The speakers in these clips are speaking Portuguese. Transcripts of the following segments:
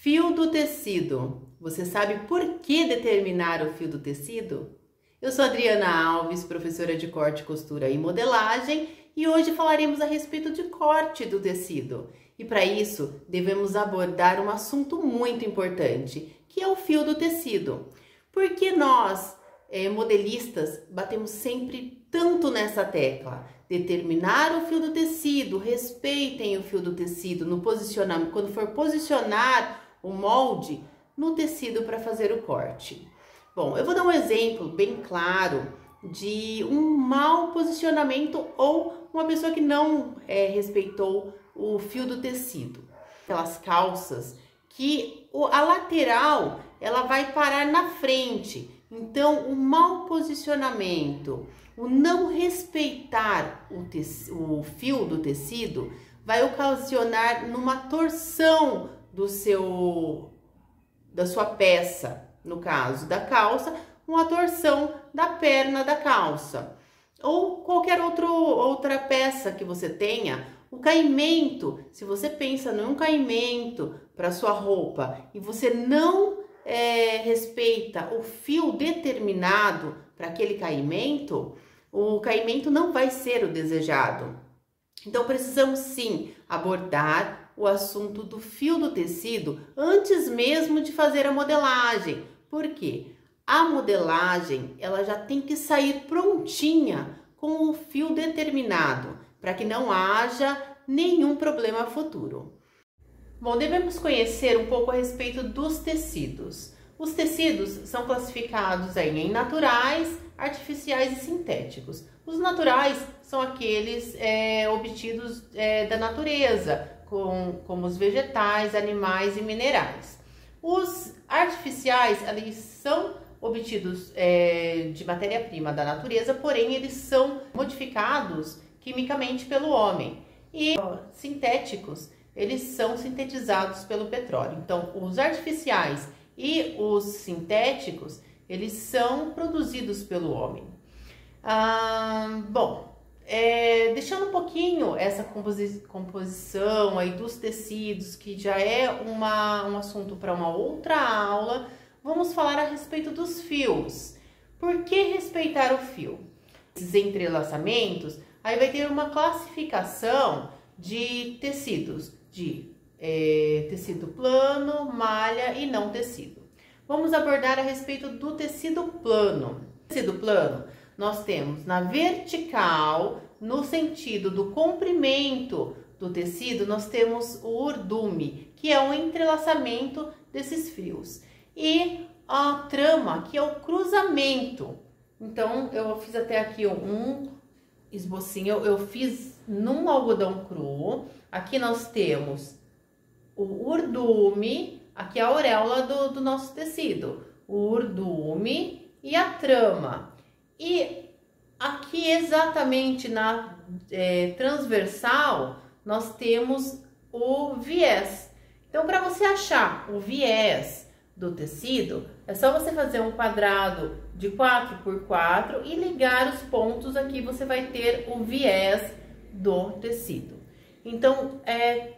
Fio do tecido. Você sabe por que determinar o fio do tecido? Eu sou Adriana Alves, professora de corte, costura e modelagem, e hoje falaremos a respeito de corte do tecido. E para isso, devemos abordar um assunto muito importante, que é o fio do tecido. Porque nós, modelistas, batemos sempre tanto nessa tecla. Determinar o fio do tecido, respeitem o fio do tecido no posicionamento, quando for posicionar o molde no tecido para fazer o corte. Bom, eu vou dar um exemplo bem claro de um mau posicionamento ou uma pessoa que não respeitou o fio do tecido. Aquelas calças que a lateral ela vai parar na frente. Então, o mau posicionamento, o não respeitar o fio do tecido vai ocasionar numa torção da sua peça, no caso da calça, uma torção da perna da calça, ou qualquer outra peça que você tenha. O caimento, se você pensa num caimento para sua roupa e você não respeita o fio determinado para aquele caimento, o caimento não vai ser o desejado. Então, precisamos sim abordar o assunto do fio do tecido antes mesmo de fazer a modelagem. Por quê? A modelagem, ela já tem que sair prontinha com o fio determinado, para que não haja nenhum problema futuro. Bom, devemos conhecer um pouco a respeito dos tecidos. Os tecidos são classificados em naturais, artificiais e sintéticos. Os naturais são aqueles obtidos da natureza, como os vegetais, animais e minerais. Os artificiais, eles são obtidos de matéria-prima da natureza, porém eles são modificados quimicamente pelo homem. E sintéticos, eles são sintetizados pelo petróleo. Então, os artificiais e os sintéticos, eles são produzidos pelo homem. Deixando um pouquinho essa composição aí dos tecidos, que já é um assunto para uma outra aula, vamos falar a respeito dos fios. Por que respeitar o fio? Esses entrelaçamentos, aí vai ter uma classificação de tecidos, de tecido plano, malha e não tecido. Vamos abordar a respeito do tecido plano. Tecido plano, nós temos na vertical, no sentido do comprimento do tecido, nós temos o urdume, que é um entrelaçamento desses fios. E a trama, que é o cruzamento. Então, eu fiz até aqui um esbocinho, eu fiz num algodão cru. Aqui nós temos o urdume, aqui a auréola do nosso tecido, o urdume e a trama. E aqui exatamente na transversal nós temos o viés. Então, para você achar o viés do tecido, é só você fazer um quadrado de 4 por 4 e ligar os pontos aqui, você vai ter o viés do tecido. Então,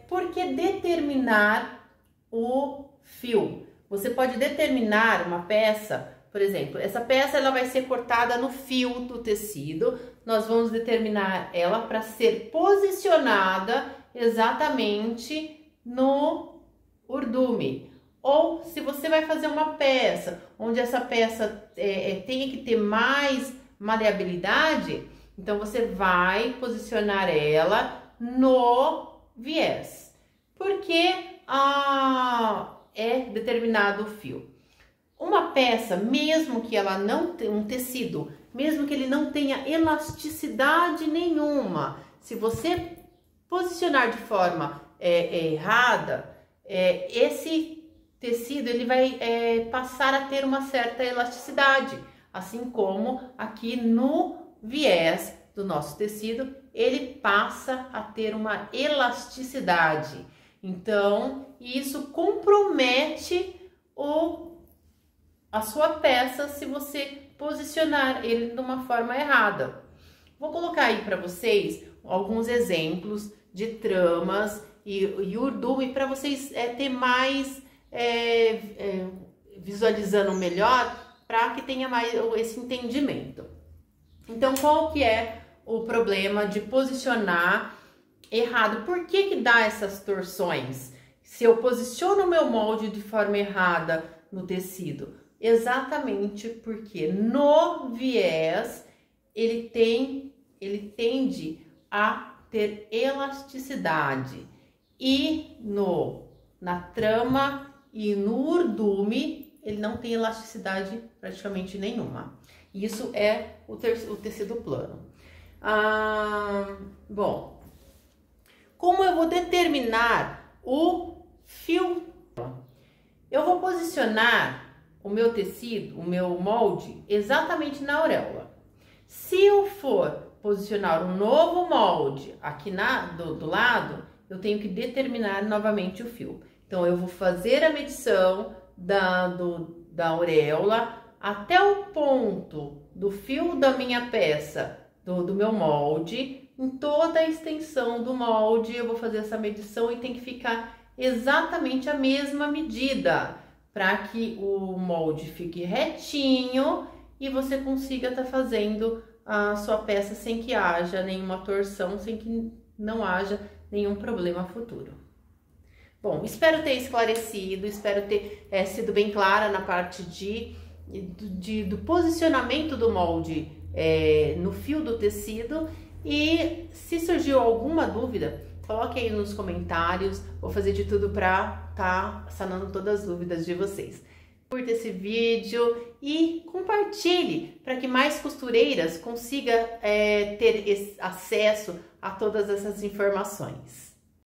por que determinar o fio? Você pode determinar uma peça, por exemplo, essa peça ela vai ser cortada no fio do tecido, nós vamos determinar ela para ser posicionada exatamente no urdume. Ou se você vai fazer uma peça, onde essa peça tenha que ter mais maleabilidade, então você vai posicionar ela no viés. Porque é determinado o fio. Uma peça, mesmo que ela não tenha um tecido, mesmo que ele não tenha elasticidade nenhuma, se você posicionar de forma errada, esse tecido ele vai passar a ter uma certa elasticidade, assim como aqui no viés do nosso tecido, ele passa a ter uma elasticidade. Então, isso compromete a sua peça se você posicionar ele de uma forma errada. Vou colocar aí para vocês alguns exemplos de tramas e urdume para vocês ter mais visualizando melhor para que tenha mais esse entendimento. Então, qual que é o problema de posicionar errado? Por que dá essas torções? Se eu posiciono o meu molde de forma errada no tecido, exatamente porque no viés ele tende a ter elasticidade e na trama e no urdume ele não tem elasticidade praticamente nenhuma. Isso é o tecido plano. Bom, como eu vou determinar o fio? Eu vou posicionar o meu tecido, o meu molde, exatamente na auréola. Se eu for posicionar um novo molde aqui do lado, eu tenho que determinar novamente o fio. Então, eu vou fazer a medição da auréola até o ponto do fio da minha peça, do meu molde. Em toda a extensão do molde, eu vou fazer essa medição e tem que ficar exatamente a mesma medida, para que o molde fique retinho e você consiga estar fazendo a sua peça sem que haja nenhuma torção, sem que não haja nenhum problema futuro. Bom, espero ter esclarecido, espero ter sido bem clara na parte do posicionamento do molde no fio do tecido. E se surgiu alguma dúvida, coloque aí nos comentários, vou fazer de tudo para estar sanando todas as dúvidas de vocês. Curta esse vídeo e compartilhe para que mais costureiras consigam ter acesso a todas essas informações.